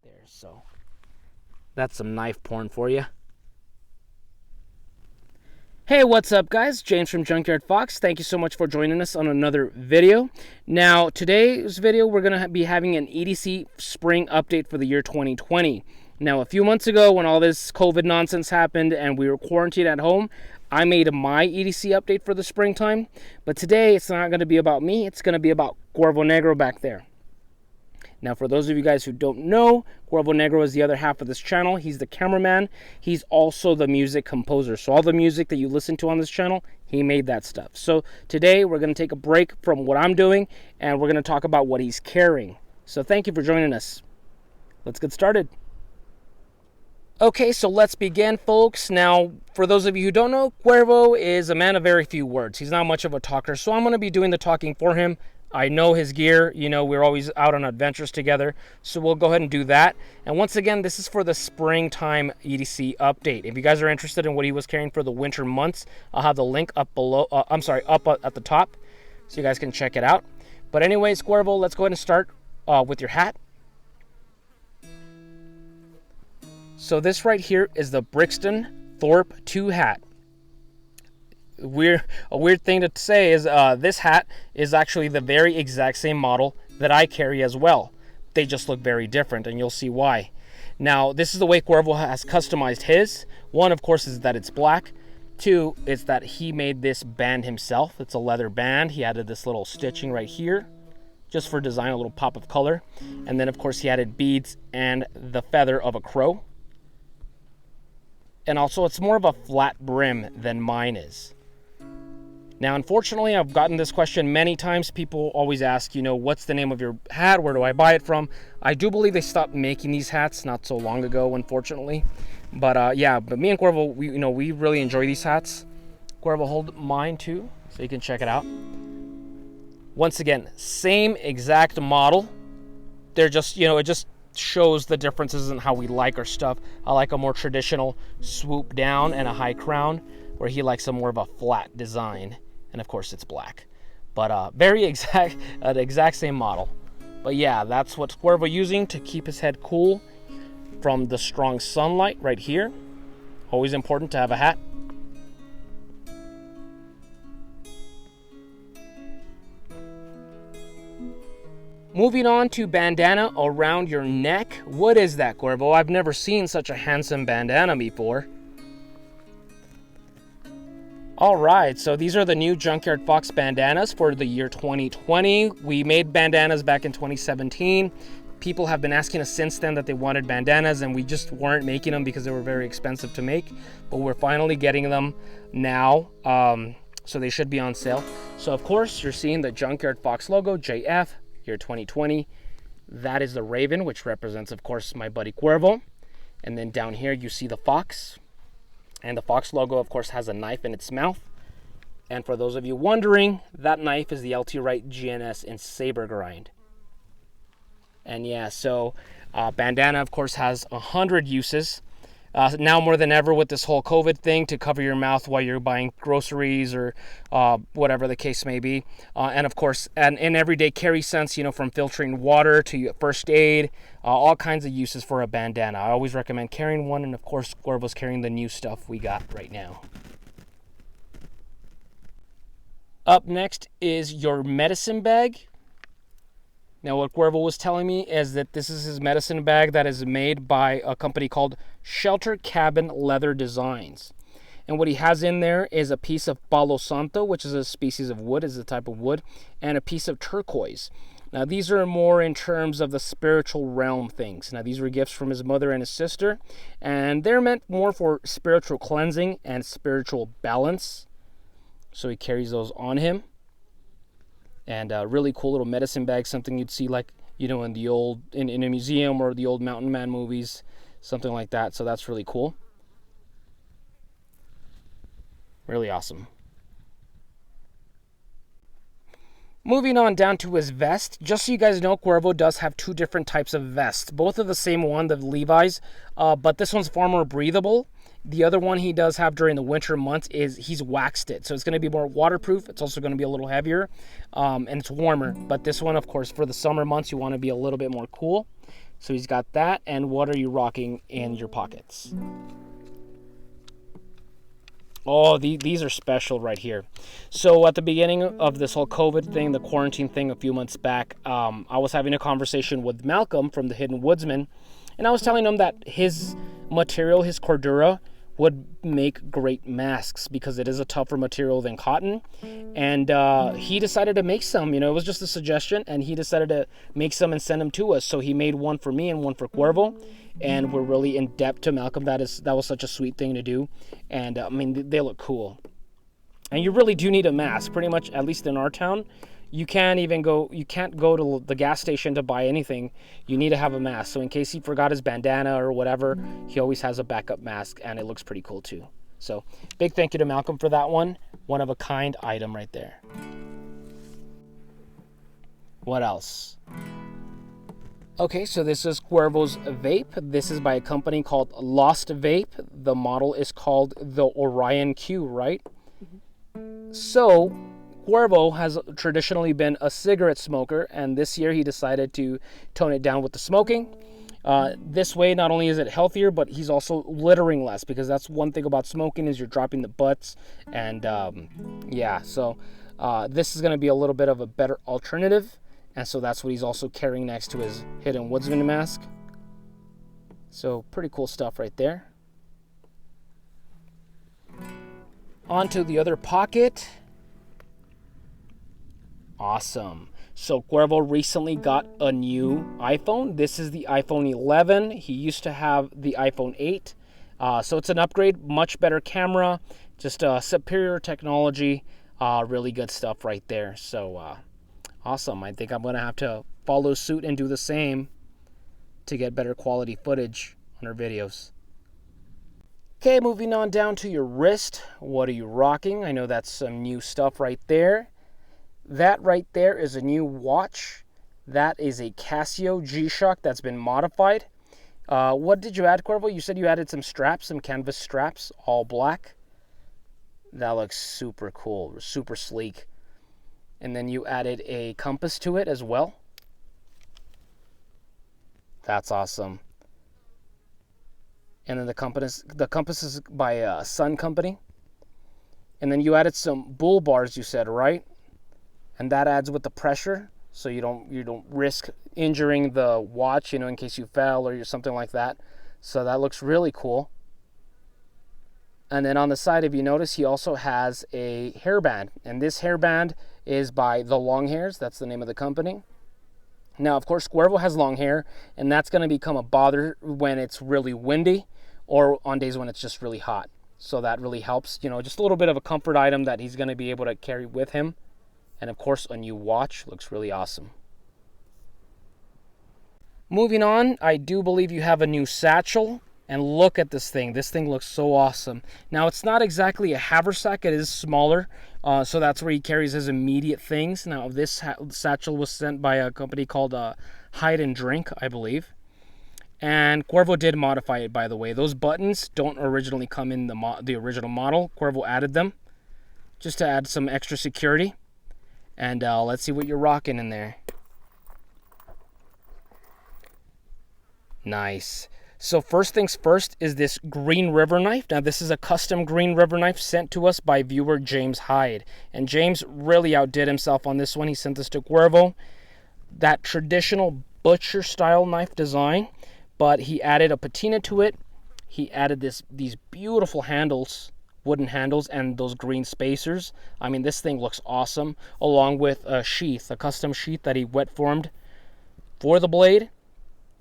there. So that's some knife porn for you. Hey, what's up guys? James from Junkyard Fox. Thank you so much for joining us on another video. Now, today's video, we're going to be having an EDC spring update for the year 2020. Now, a few months ago when all this COVID nonsense happened and we were quarantined at home, I made my EDC update for the springtime. But today, it's not going to be about me. It's going to be about Cuervo Negro back there. Now, for those of you guys who don't know, Cuervo Negro is the other half of this channel. He's the cameraman. He's also the music composer. So all the music that you listen to on this channel, he made that stuff. So today, we're going to take a break from what I'm doing, and we're going to talk about what he's carrying. So thank you for joining us. Let's get started. Okay, so let's begin, folks. Now, for those of you who don't know, Cuervo is a man of very few words. He's not much of a talker, so I'm going to be doing the talking for him. I know his gear, you know, we're always out on adventures together, so we'll go ahead and do that. And once again, this is for the springtime EDC update. If you guys are interested in what he was carrying for the winter months, I'll have the link up below, up at the top, so you guys can check it out. But anyways, Cuervo, let's go ahead and start with your hat. So this right here is the Brixton Thorpe 2 hat. A weird thing to say is this hat is actually the very exact same model that I carry as well. They just look very different, and you'll see why. Now, this is the way Cuervo has customized his. One, of course, is that it's black. Two, is that he made this band himself. It's a leather band. He added this little stitching right here, just for design, a little pop of color. And then, of course, he added beads and the feather of a crow. And also, it's more of a flat brim than mine is. Now, unfortunately, I've gotten this question many times. People always ask, you know, what's the name of your hat? Where do I buy it from? I do believe they stopped making these hats not so long ago, unfortunately. But yeah, but me and Cuervo, we really enjoy these hats. Cuervo, hold mine too, so you can check it out. Once again, same exact model. They're just, it just shows the differences in how we like our stuff. I like a more traditional swoop down and a high crown, where he likes a more of a flat design. And of course it's black, but very exact same model. But yeah, that's what Cuervo using to keep his head cool from the strong sunlight right here. Always important to have a hat. Moving on to bandana around your neck. What is that, Cuervo? I've never seen such a handsome bandana before. Alright, so these are the new Junkyard Fox bandanas for the year 2020. We made bandanas back in 2017. People have been asking us since then that they wanted bandanas, and we just weren't making them because they were very expensive to make. But we're finally getting them now, so they should be on sale. So of course, you're seeing the Junkyard Fox logo, JF, year 2020. That is the Raven, which represents, of course, my buddy Cuervo. And then down here, you see the fox. And the Fox logo, of course, has a knife in its mouth. And for those of you wondering, that knife is the LT Wright GNS in Saber Grind. And yeah, so bandana, of course, has 100 uses. Now more than ever with this whole COVID thing, to cover your mouth while you're buying groceries or whatever the case may be. And of course, and in everyday carry sense, from filtering water to first aid, all kinds of uses for a bandana. I always recommend carrying one, and of course, Cuervo's carrying the new stuff we got right now. Up next is your medicine bag. Now, what Cuervo was telling me is that this is his medicine bag that is made by a company called Shelter Cabin Leather Designs. And what he has in there is a piece of Palo Santo, which is a species of wood, is a type of wood, and a piece of turquoise. Now, these are more in terms of the spiritual realm things. Now, these were gifts from his mother and his sister, and they're meant more for spiritual cleansing and spiritual balance. So he carries those on him. And a really cool little medicine bag, something you'd see like, in the old, in a museum or the old Mountain Man movies, something like that. So that's really cool. Really awesome. Moving on down to his vest. Just so you guys know, Cuervo does have two different types of vests. Both are the same one, the Levi's, but this one's far more breathable. The other one he does have during the winter months is he's waxed it. So it's going to be more waterproof. It's also going to be a little heavier, and it's warmer. But this one, of course, for the summer months, you want to be a little bit more cool. So he's got that. And what are you rocking in your pockets? Oh, these are special right here. So at the beginning of this whole COVID thing, the quarantine thing a few months back, I was having a conversation with Malcolm from the Hidden Woodsman, and I was telling him that his material, his Cordura, would make great masks because it is a tougher material than cotton. And he decided to make some. You know, it was just a suggestion, and he decided to make some and send them to us. So he made one for me and one for Cuervo. And we're really in debt to Malcolm. That was such a sweet thing to do. And I mean, they look cool. And you really do need a mask. Pretty much, at least in our town, you can't go to the gas station to buy anything. You need to have a mask. So in case he forgot his bandana or whatever, he always has a backup mask, and it looks pretty cool too. So big thank you to Malcolm for that one. One of a kind item right there. What else? Okay, so this is Cuervo's vape. This is by a company called Lost Vape. The model is called the Orion Q, right? Mm-hmm. So Cuervo has traditionally been a cigarette smoker, and this year he decided to tone it down with the smoking. This way, not only is it healthier, but he's also littering less, because that's one thing about smoking is you're dropping the butts. And yeah, so this is going to be a little bit of a better alternative. And so that's what he's also carrying next to his Hidden Woodsman mask. So pretty cool stuff right there. On to the other pocket. Awesome. So Cuervo recently got a new iPhone. This is the iPhone 11. He used to have the iPhone 8. So it's an upgrade, much better camera, just superior technology, really good stuff right there. So awesome. I think I'm going to have to follow suit and do the same to get better quality footage on our videos. Okay, moving on down to your wrist. What are you rocking? I know that's some new stuff right there. That right there is a new watch. That is a Casio G-Shock that's been modified. What did you add, Cuervo? You said you added some straps, some canvas straps, all black. That looks super cool, super sleek. And then you added a compass to it as well. That's awesome. And then the compass is by Sun Company. And then you added some bull bars, you said, right? And that adds with the pressure, so you don't risk injuring the watch, you know, in case you fell or something like that. So that looks really cool. And then on the side, if you notice, he also has a hairband. And this hairband is by The Long Hairs. That's the name of the company. Now, of course, Cuervo has long hair, and that's going to become a bother when it's really windy or on days when it's just really hot. So that really helps, you know, just a little bit of a comfort item that he's going to be able to carry with him. And of course, a new watch looks really awesome. Moving on, I do believe you have a new satchel. And look at this thing. This thing looks so awesome. Now, it's not exactly a haversack. It is smaller. So that's where he carries his immediate things. Now, this satchel was sent by a company called Hide and Drink, I believe. And Cuervo did modify it, by the way. Those buttons don't originally come in the original model. Cuervo added them just to add some extra security. And let's see what you're rocking in there. Nice. So first things first is this Green River knife. Now this is a custom Green River knife sent to us by viewer James Hyde. And James really outdid himself on this one. He sent this to Cuervo. That traditional butcher style knife design, but he added a patina to it. He added these beautiful handles, wooden handles, and those green spacers. I mean, this thing looks awesome, along with a sheath, a custom sheath that he wet formed for the blade.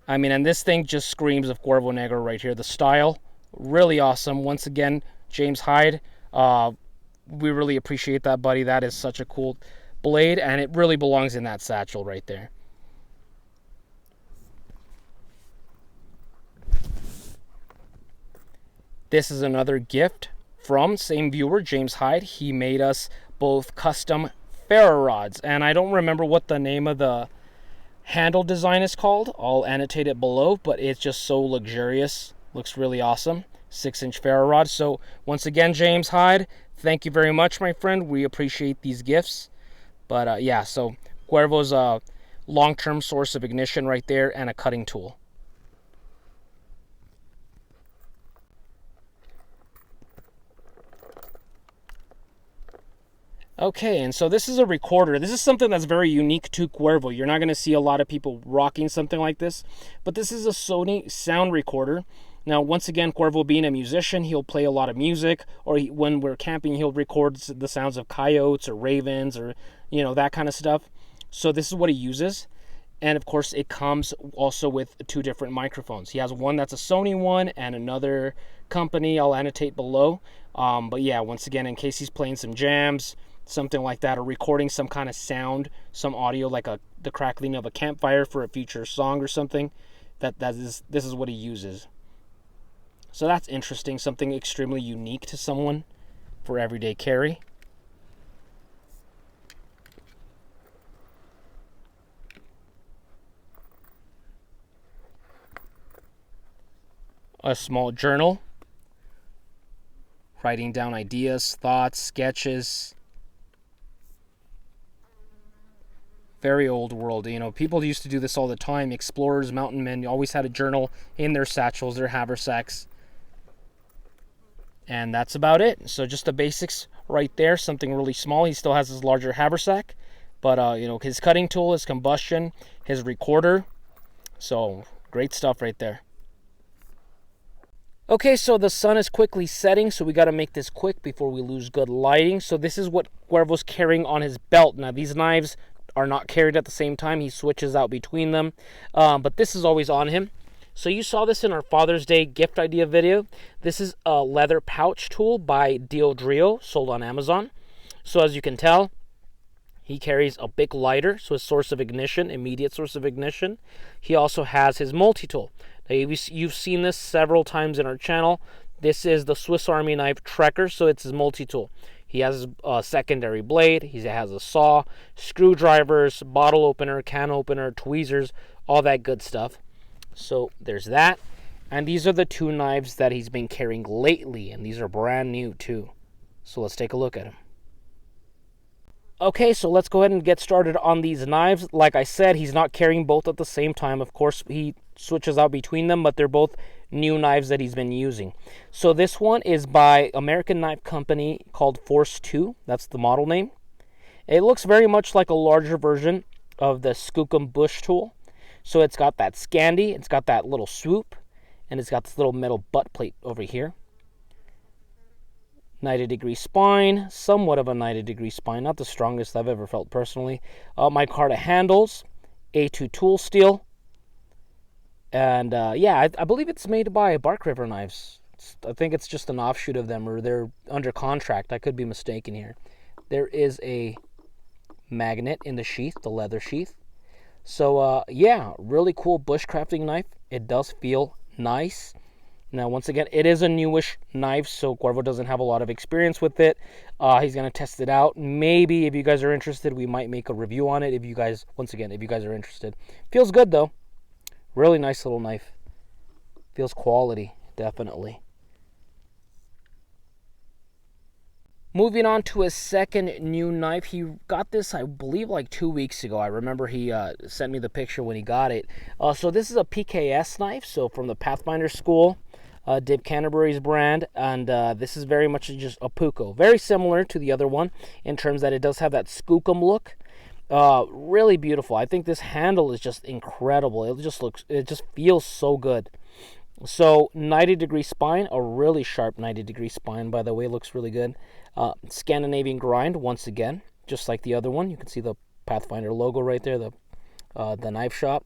I mean, and this thing just screams of Cuervo Negro right here. The style, really awesome. Once again, James Hyde, we really appreciate that, buddy. That is such a cool blade, and it really belongs in that satchel right there. This is another gift from same viewer, James Hyde. He made us both custom ferro rods, and I don't remember what the name of the handle design is called. I'll annotate it below, but it's just so luxurious. Looks really awesome. 6-inch ferro rod. So once again, James Hyde, thank you very much, my friend. We appreciate these gifts. But yeah, so Cuervo's a long-term source of ignition right there and a cutting tool. Okay, and so this is a recorder. This is something that's very unique to Cuervo. You're not going to see a lot of people rocking something like this, but this is a Sony sound recorder. Now, once again, Cuervo being a musician, he'll play a lot of music, or when we're camping, he'll record the sounds of coyotes or ravens or, that kind of stuff. So this is what he uses. And of course, it comes also with 2 different microphones. He has one that's a Sony one and another company I'll annotate below. But yeah, once again, in case he's playing some jams, something like that, or recording some kind of sound, some audio like the crackling of a campfire for a future song or something, this is what he uses. So that's interesting, something extremely unique to someone for everyday carry. A small journal, writing down ideas, thoughts, sketches. Very old world. People used to do this all the time. Explorers, mountain men always had a journal in their satchels, their haversacks. And that's about it. So just the basics right there, something really small. He still has his larger haversack, but his cutting tool, his combustion, his recorder. So great stuff right there. Okay, so the sun is quickly setting, so we got to make this quick before we lose good lighting. So this is what Cuervo's carrying on his belt. Now these knives are not carried at the same time. He switches out between them, but this is always on him. So you saw this in our Father's Day gift idea video. This is a leather pouch tool by Diodrio, sold on Amazon. So as you can tell, he carries a big lighter, so his source of ignition, immediate source of ignition. He also has his multi-tool. Now, you've seen this several times in our channel. This is the Swiss Army knife Trekker, so it's his multi-tool. He has a secondary blade, he has a saw, screwdrivers, bottle opener, can opener, tweezers, all that good stuff. So there's that. And these are the 2 knives that he's been carrying lately, and these are brand new too. So let's take a look at them. Okay, so let's go ahead and get started on these knives. Like I said, he's not carrying both at the same time. Of course, he switches out between them, but they're both new knives that he's been using. So this one is by American knife company called Force 2. That's the model name. It looks very much like a larger version of the Skookum Bush tool. So it's got that Scandi, it's got that little swoop, and it's got this little metal butt plate over here. 90-degree spine, somewhat of a 90-degree spine, not the strongest I've ever felt personally. Micarta handles, A2 tool steel, and yeah, I believe it's made by Bark River Knives. I think it's just an offshoot of them, or they're under contract. I could be mistaken here. There is a magnet in the sheath, the leather sheath. So yeah, really cool bushcrafting knife. It does feel nice. Now, once again, it is a newish knife, so Cuervo doesn't have a lot of experience with it. He's going to test it out. Maybe, if you guys are interested, we might make a review on it. If you guys are interested. Feels good, though. Really nice little knife. Feels quality, definitely. Moving on to his second new knife. He got this, I believe, like 2 weeks ago. I remember he sent me the picture when he got it. So this is a PKS knife, so from the Pathfinder school. Dib Canterbury's brand, and this is very much just a Puko. Very similar to the other one in terms that it does have that Skookum look. Really beautiful. I think this handle is just incredible. It just feels so good. So 90-degree spine, a really sharp 90-degree spine, by the way, looks really good. Scandinavian grind, once again, just like the other one. You can see the Pathfinder logo right there, the knife shop.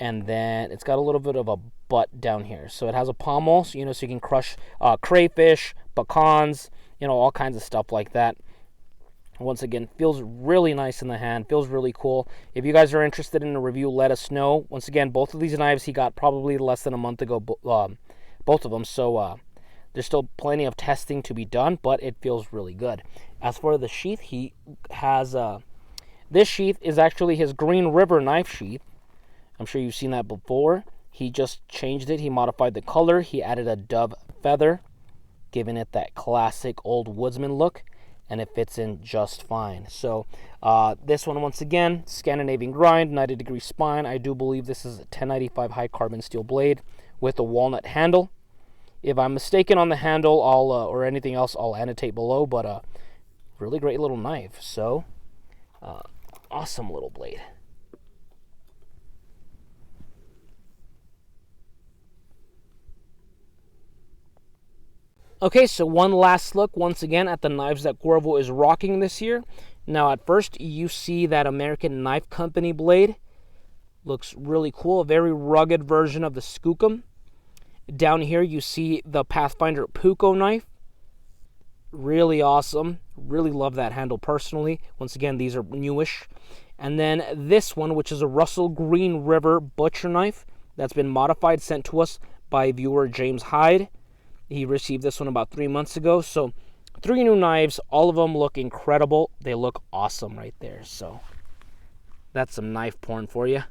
And then it's got a little bit of a butt down here. So it has a pommel, so you can crush crayfish, pecans, all kinds of stuff like that. Once again, feels really nice in the hand, feels really cool. If you guys are interested in a review, let us know. Once again, both of these knives he got probably less than a month ago, both of them. So there's still plenty of testing to be done, but it feels really good. As for the sheath, he has, this sheath is actually his Green River knife sheath. I'm sure you've seen that before. He just changed it. He modified the color. He added a dove feather, giving it that classic old woodsman look, and it fits in just fine. So this one, once again, Scandinavian grind, 90-degree spine. I do believe this is a 1095 high carbon steel blade with a walnut handle. If I'm mistaken on the handle, or anything else, I'll annotate below, but really great little knife. So, awesome little blade. Okay, so one last look once again at the knives that Cuervo is rocking this year. Now at first you see that American Knife Company blade. Looks really cool, a very rugged version of the Skookum. Down here you see the Pathfinder Puko knife. Really awesome. Really love that handle personally. Once again, these are newish. And then this one, which is a Russell Green River butcher knife that's been modified, sent to us by viewer James Hyde. He received this one about 3 months ago. So 3 new knives, all of them look incredible. They look awesome right there. So that's some knife porn for you.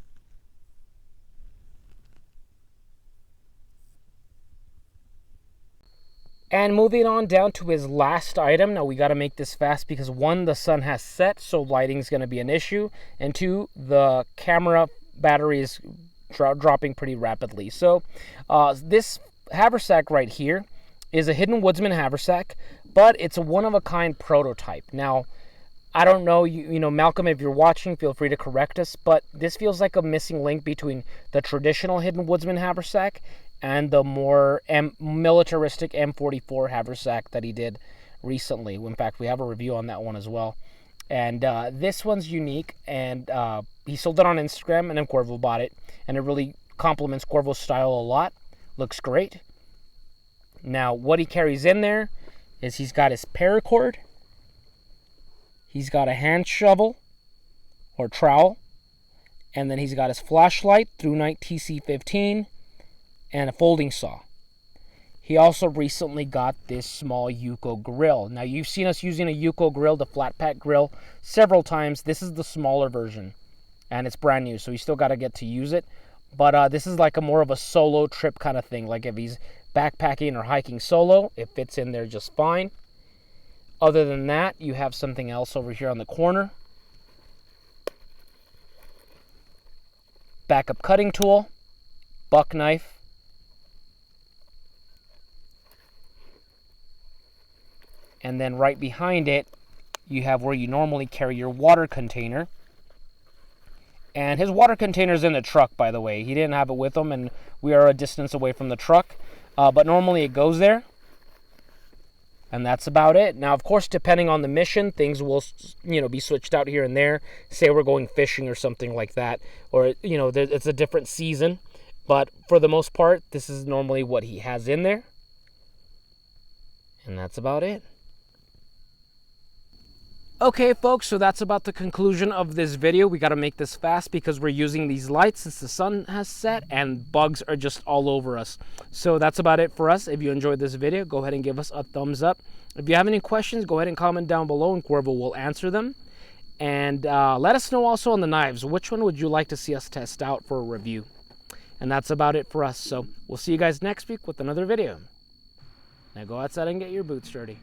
And moving on down to his last item. Now we got to make this fast because 1, the sun has set, so lighting's going to be an issue. And 2, the camera battery is dropping pretty rapidly. So this Haversack right here is a Hidden Woodsman Haversack, but it's a one-of-a-kind prototype. Now, I don't know, you know, Malcolm, if you're watching, feel free to correct us, but this feels like a missing link between the traditional Hidden Woodsman Haversack and the more militaristic M44 Haversack that he did recently. In fact, we have a review on that one as well. And this one's unique, and he sold it on Instagram, and then Cuervo bought it, and it really complements Cuervo's style a lot. Looks great. Now, what he carries in there is he's got his paracord, he's got a hand shovel or trowel, and then he's got his flashlight, Through Night TC15, and a folding saw. He also recently got this small Yuko grill. Now, you've seen us using a Yuko grill, the flat pack grill, several times. This is the smaller version, and it's brand new, so you still got to get to use it. But this is like a more of a solo trip kind of thing. Like if he's backpacking or hiking solo, it fits in there just fine. Other than that, you have something else over here on the corner. Backup cutting tool, buck knife, and then right behind it, you have where you normally carry your water container. And his water container's in the truck, by the way. He didn't have it with him, and we are a distance away from the truck. But normally it goes there. And that's about it. Now, of course, depending on the mission, things will, you know, be switched out here and there. Say we're going fishing or something like that. Or, you know, it's a different season. But for the most part, this is normally what he has in there. And that's about it. Okay, folks, so that's about the conclusion of this video. We got to make this fast because we're using these lights since the sun has set and bugs are just all over us. So that's about it for us. If you enjoyed this video, go ahead and give us a thumbs up. If you have any questions, go ahead and comment down below and Cuervo will answer them. And let us know also on the knives. Which one would you like to see us test out for a review? And that's about it for us. So we'll see you guys next week with another video. Now go outside and get your boots dirty.